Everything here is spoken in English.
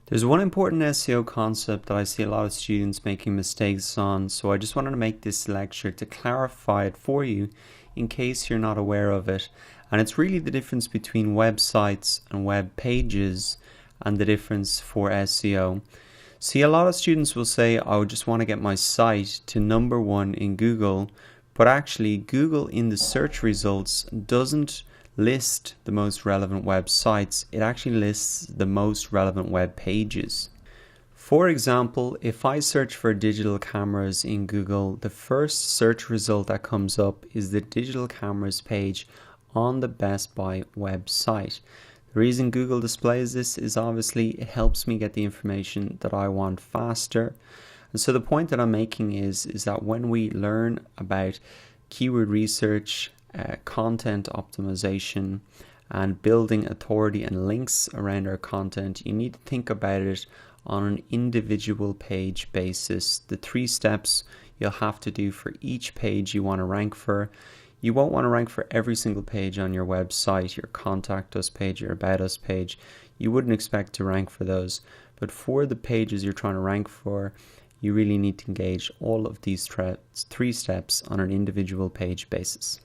There's one important SEO concept that I see a lot of students making mistakes on, so I just wanted to make this lecture to clarify it for you in case you're not aware of it. And it's really the difference between websites and web pages and the difference for SEO. See, a lot of students will say, I would just want to get my site to number one in Google, but actually Google in the search results doesn't list the most relevant websites. It actually lists the most relevant web pages. For example, if I search for digital cameras in Google, the first search result that comes up is the digital cameras page on the Best Buy website. The reason Google displays this is obviously it helps me get the information that I want faster. And so the point that I'm making is that when we learn about keyword research, content optimization, and building authority and links around our content, you need to think about it on an individual page basis. The 3 steps you'll have to do for each page you want to rank for. You won't want to rank for every single page on your website, your contact us page, your about us page. You wouldn't expect to rank for those. But for the pages you're trying to rank for, you really need to engage all of these 3 steps on an individual page basis.